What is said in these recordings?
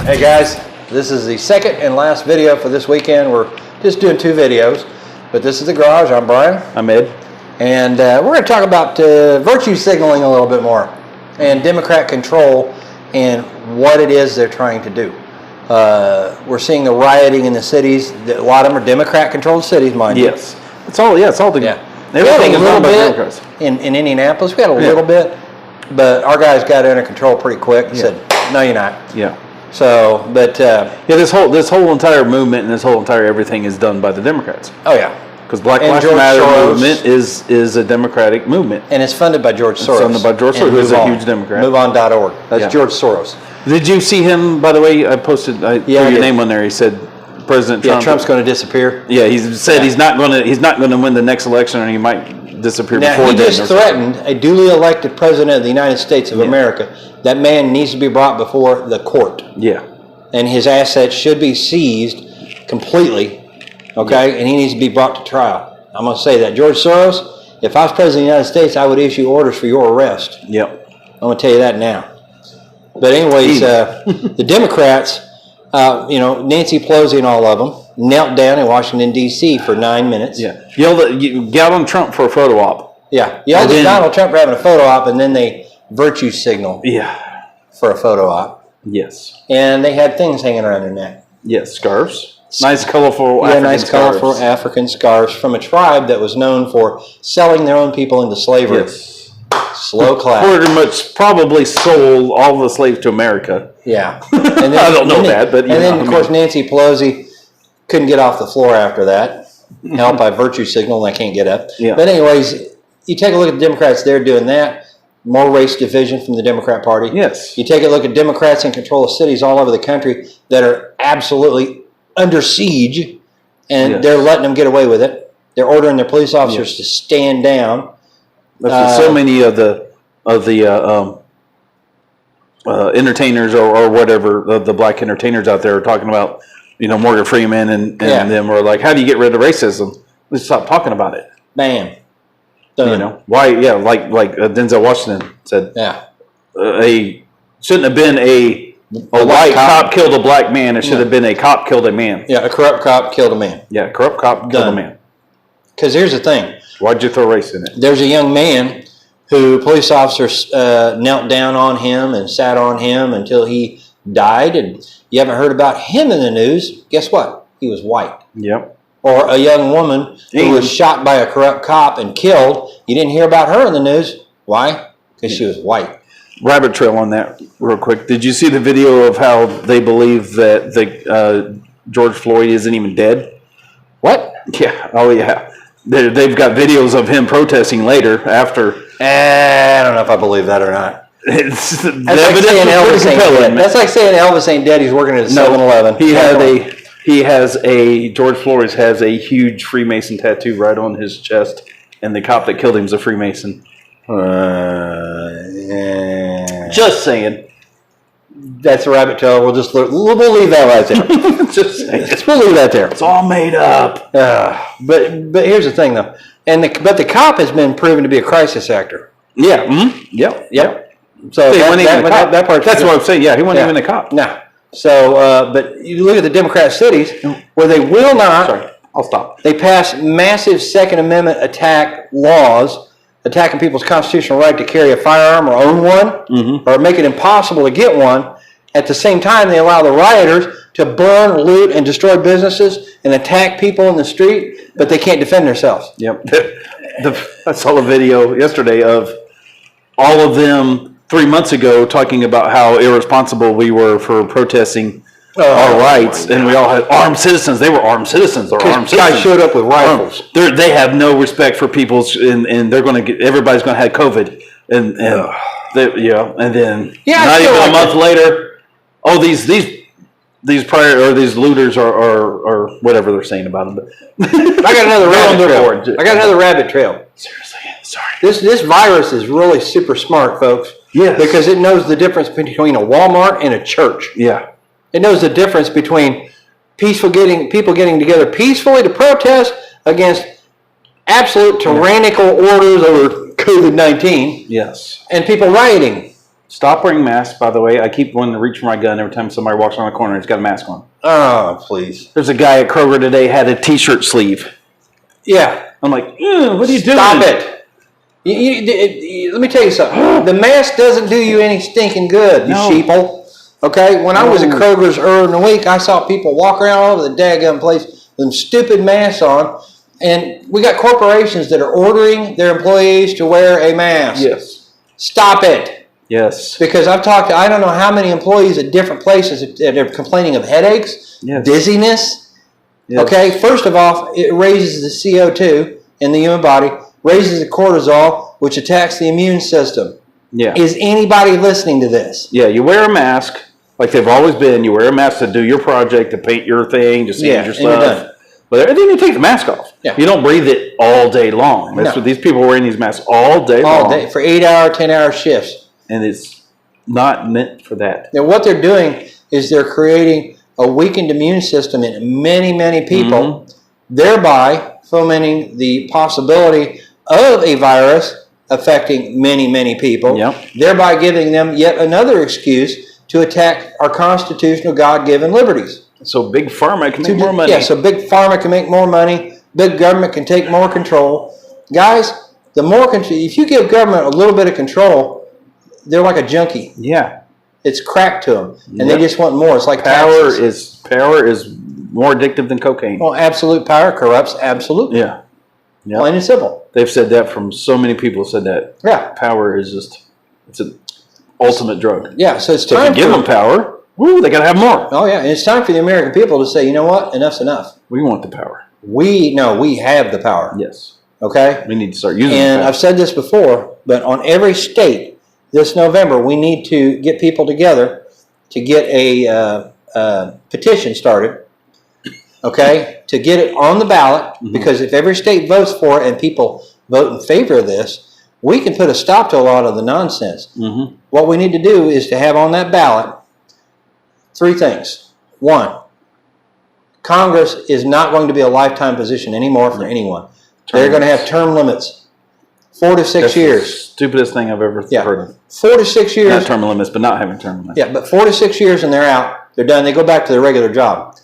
Hey guys, this is the second and last video for this weekend. We're just doing 2 videos, but this is The Garage. I'm Brian. I'm Ed. And we're going to talk about virtue signaling a little bit more and Democrat control and what it is they're trying to do. We're seeing the rioting in the cities. A lot of them are Democrat-controlled cities, mind you. Yes. It's all the Everything is run by Democrats. In Indianapolis, we had a little bit, but our guys got it under control pretty quick and said, no, you're not. Yeah. So, but this whole entire movement and this whole entire everything is done by the Democrats. Oh yeah, because Black Lives Matter movement is a Democratic movement, and it's funded by George Soros. It's funded by George Soros, who's a huge Democrat. MoveOn.org. That's George Soros. Did you see him? By the way, I posted threw your name on there. He said President Trump. Yeah, Trump's going to disappear. Yeah, he said he's not going to win the next election, and he might disappear before. He just threatened a duly elected president of the United States of America. That man needs to be brought before the court. Yeah. And his assets should be seized completely, okay? And he needs to be brought to trial. I'm going to say that. George Soros, if I was president of the United States, I would issue orders for your arrest. Yep. I'm going to tell you that now. But anyways, the Democrats, Nancy Pelosi and all of them, knelt down in Washington, D.C. for 9 minutes. Yeah. Yelled on Trump for a photo op. Yeah. Yelled at Donald Trump for having a photo op, and then they virtue signal for a photo op. Yes. And they had things hanging around their neck. Yes, scarves. Nice, colorful colorful African scarves from a tribe that was known for selling their own people into slavery. Yes. Slow clap. Pretty much probably sold all the slaves to America. Yeah. And then, I don't know that, but of course, Nancy Pelosi couldn't get off the floor after that. Helped by virtue signal, and I can't get up. Yeah. But anyways, you take a look at the Democrats, they're doing that. More race division from the Democrat Party. Yes. You take a look at Democrats in control of cities all over the country that are absolutely under siege, and they're letting them get away with it. They're ordering their police officers to stand down. So many of the entertainers or whatever, the black entertainers out there are talking about, Morgan Freeman and them were like, how do you get rid of racism? Let's stop talking about it. Bam. Done. Why? Yeah, like Denzel Washington said. Yeah. Shouldn't have been a white cop killed a black man. It should have been a cop killed a man. Yeah, a corrupt cop killed a man. Yeah, corrupt cop killed a man. Because here's the thing. Why'd you throw race in it? There's a young man who police officers knelt down on him and sat on him until he died, and you haven't heard about him in the news. Guess what? He was white. Yep. Or a young woman who was shot by a corrupt cop and killed. You didn't hear about her in the news. Why? Because she was white. Rabbit trail on that real quick. Did you see the video of how they believe that George Floyd isn't even dead? What? Yeah. Oh, yeah. They've got videos of him protesting later after. I don't know if I believe that or not. That's like saying Elvis ain't dead. That's like saying Elvis ain't dead. He's working at a 7-Eleven. George Floyd has a huge Freemason tattoo right on his chest, and the cop that killed him is a Freemason. Just saying. That's a rabbit trail. We'll leave that right there. Just saying. We'll leave that there. It's all made up. But here's the thing, though. But the cop has been proven to be a crisis actor. Yeah. Mm-hmm. Yep. So that part. That's what I'm saying. Yeah, he wasn't even a cop. No. So, but you look at the Democrat cities where they will not. Sorry, I'll stop. They pass massive Second Amendment attack laws, attacking people's constitutional right to carry a firearm or own one, or make it impossible to get one. At the same time, they allow the rioters to burn, loot, and destroy businesses and attack people in the street, but they can't defend themselves. Yep. I saw a video yesterday of all of them 3 months ago talking about how irresponsible we were for protesting our rights, and we all had armed citizens. They were armed citizens. Guys showed up with rifles. They have no respect for people's, and they're going to get. Everybody's going to have COVID, and then not even a month later, these looters are whatever they're saying about them. But I got another rabbit trail. Seriously, sorry. This virus is really super smart, folks. Yes. Because it knows the difference between a Walmart and a church. Yeah. It knows the difference between people getting together peacefully to protest against absolute tyrannical orders over COVID-19. Yes. And people rioting. Stop wearing masks, by the way. I keep wanting to reach for my gun every time somebody walks around the corner. He's got a mask on. Oh, please. There's a guy at Kroger today had a T-shirt sleeve. Yeah. I'm like, what are you doing? Stop it. Let me tell you something. The mask doesn't do you any stinking good, you No. sheeple. Okay? When I was at No. Kroger's earlier in the week, I saw people walk around all over the daggum place with them stupid masks on. And we got corporations that are ordering their employees to wear a mask. Yes. Stop it. Yes. Because I've talked to I don't know how many employees at different places that are complaining of headaches, Yes. dizziness. Yes. Okay, first of all, it raises the CO2 in the human body, raises the cortisol, which attacks the immune system. Yeah. Is anybody listening to this? Yeah, you wear a mask like they've always been. You wear a mask to do your project, to paint your thing, to sand your and stuff. you're done. But then you take the mask off. Yeah. You don't breathe it all day long. That's No. what these people are wearing these masks all day long. All day for 8-hour, 10-hour shifts. And it's not meant for that. Now, what they're doing is they're creating a weakened immune system in many, many people, thereby fomenting the possibility of a virus affecting many, many people, Yep. thereby giving them yet another excuse to attack our constitutional God-given liberties. So big pharma can make more money. Yeah, so big pharma can make more money, big government can take more control. Guys, the more control, if you give government a little bit of control, they're like a junkie. Yeah. It's crack to them, and Yep. they just want more. It's like Power taxes. is more addictive than cocaine. Well, absolute power corrupts absolutely. Yeah. Yep. Plain and simple. They've said that from so many people said that. Yeah. Power is just, it's an ultimate drug. Yeah, so it's So if time you give them power, woo, they got to have more. Oh, yeah, and it's time for the American people to say, you know what? Enough's enough. We want the power. We have the power. Yes. Okay? We need to start using And the I've said this before, but on every state this November, we need to get people together to get a petition started, okay, to get it on the ballot, because if every state votes for it and people vote in favor of this, we can put a stop to a lot of the nonsense. Mm-hmm. What we need to do is to have on that ballot 3 things. 1, Congress is not going to be a lifetime position anymore for anyone. They're going to have term limits. 4 to 6 That's years. the stupidest thing I've ever heard of. 4 to 6 years. Not term limits, but not having term limits. Yeah, but 4 to 6 years and they're out. They're done. They go back to their regular job.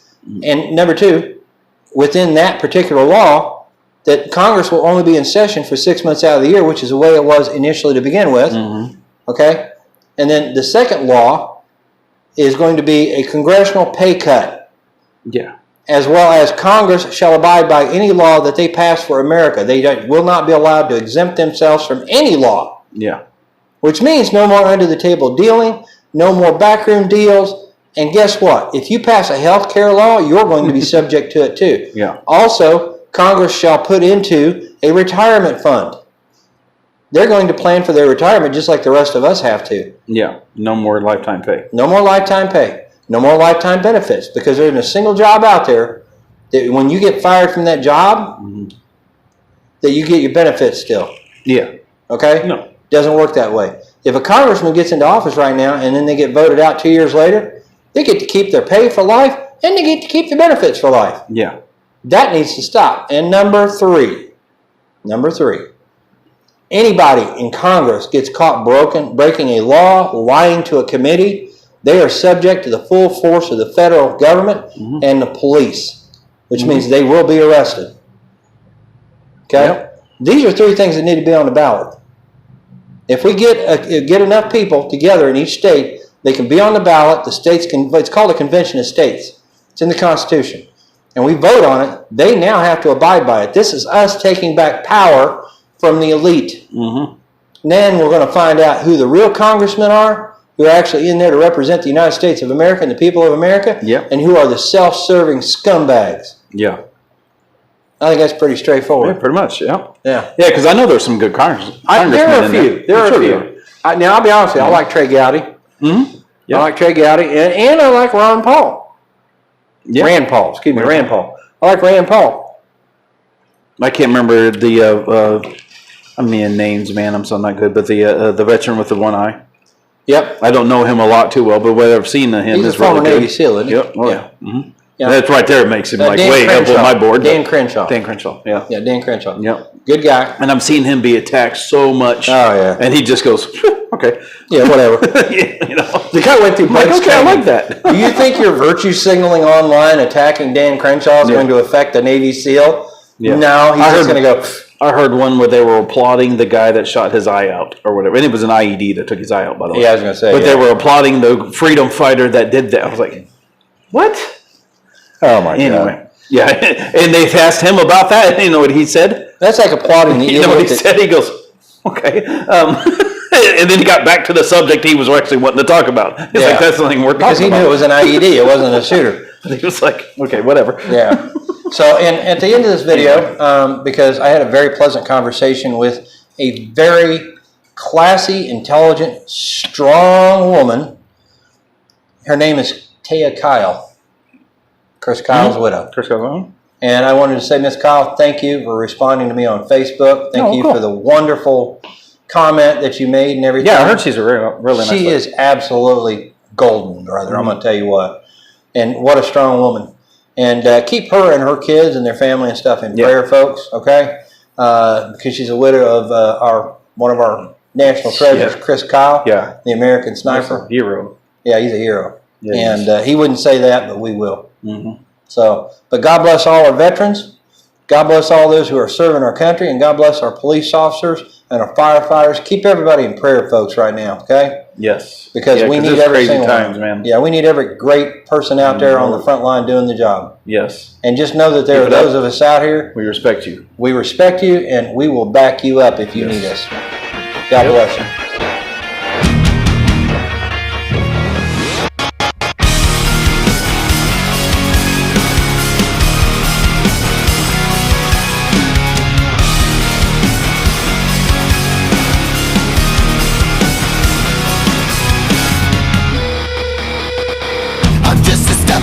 And number 2, within that particular law, that Congress will only be in session for 6 months out of the year, which is the way it was initially to begin with. Okay? And then the second law is going to be a congressional pay cut, Yeah. as well as Congress shall abide by any law that they pass for America. They will not be allowed to exempt themselves from any law. Yeah. Which means no more under-the-table dealing, no more backroom deals, and guess what? If you pass a health care law, you're going to be subject to it too. Yeah. Also, Congress shall put into a retirement fund. They're going to plan for their retirement just like the rest of us have to. Yeah. No more lifetime pay. No more lifetime pay. No more lifetime benefits, because there's a single job out there that when you get fired from that job, that you get your benefits still. Yeah. Okay? No. Doesn't work that way. If a congressman gets into office right now and then they get voted out 2 years later, they get to keep their pay for life and they get to keep the benefits for life. Yeah. That needs to stop. And number three, anybody in Congress gets caught breaking a law, lying to a committee, they are subject to the full force of the federal government and the police, which means they will be arrested. Okay? Yep. These are 3 things that need to be on the ballot. If we get enough people together in each state, they can be on the ballot. The states can. It's called a convention of states. It's in the Constitution, and we vote on it. They now have to abide by it. This is us taking back power from the elite. Then we're going to find out who the real congressmen are, who are actually in there to represent the United States of America and the people of America, Yep. and who are the self-serving scumbags. Yeah. I think that's pretty Yeah, straightforward. pretty much. Yeah. Yeah. Yeah, because I know there's some good congressmen. There are a in few. There are a Sure few. Now, I'll be honest with you. I like Trey Gowdy. Yeah. I like Trey Gowdy, and I like Ron Paul. Yeah. Rand Paul. Excuse me, Rand Paul. I like Rand Paul. I can't remember the. I mean names, man. I'm so not good. But the veteran with the one eye. Yep. I don't know him a lot too well, but what I've seen of him He's a is former really Navy good. SEAL, isn't he? Yep. Oh, Yeah. yeah. Yeah. That's right there. It makes him like Dan way up Crenshaw. on my board. Dan Crenshaw. Dan Crenshaw. Yeah. Yeah, Dan Crenshaw. Yep. Good guy. And I'm seeing him be attacked so much. Oh, yeah. And he just goes, okay. Yeah, whatever. You know. The guy went through Like, Bud's okay, I training. like that. Do you think your virtue signaling online attacking Dan Crenshaw is going to affect the Navy SEAL? Yeah. No, he's I just heard- going to go. I heard one where they were applauding the guy that shot his eye out or whatever. And it was an IED that took his eye out, by the way. Yeah, I was going to say. But they were applauding the freedom fighter that did that. I was like, what? Oh my Anyway. Yeah. And they asked him about that. And you know what he said? That's like applauding the You know what he idiot. said? He goes, okay. And then he got back to the subject he was actually wanting to talk about. He's Yeah. like, that's something we're Because talking he about. knew it was an IED. It wasn't a shooter. He was like, okay, whatever. Yeah. So, and at the end of this video, because I had a very pleasant conversation with a very classy, intelligent, strong woman. Her name is Taya Kyle, Chris Kyle's widow. Chris goes on. And I wanted to say, Miss Kyle, thank you for responding to me on Facebook. Thank you cool. for the wonderful comment that you made and everything. Yeah, I heard she's a really nice She lady. is absolutely golden, brother. I'm going to tell you what. And what a strong woman. And keep her and her kids and their family and stuff in prayer, folks, okay? Because she's a widow of one of our national treasures, Chris Kyle, Yeah. the American sniper. Hero. Yeah, he's a hero. Yeah, he And he wouldn't say that, but we will. Mm-hmm. So, but God bless all our veterans. God bless all those who are serving our country, and God bless our police officers and our firefighters. Keep everybody in prayer, folks, right now, okay? Yes. Because we need it's every crazy single times, one. man. Yeah, we need every great person out there on the front line doing the job. Yes. And just know that there are Keep it up. those of us out here. We respect you. We respect you, and we will back you up if you need us. God bless you.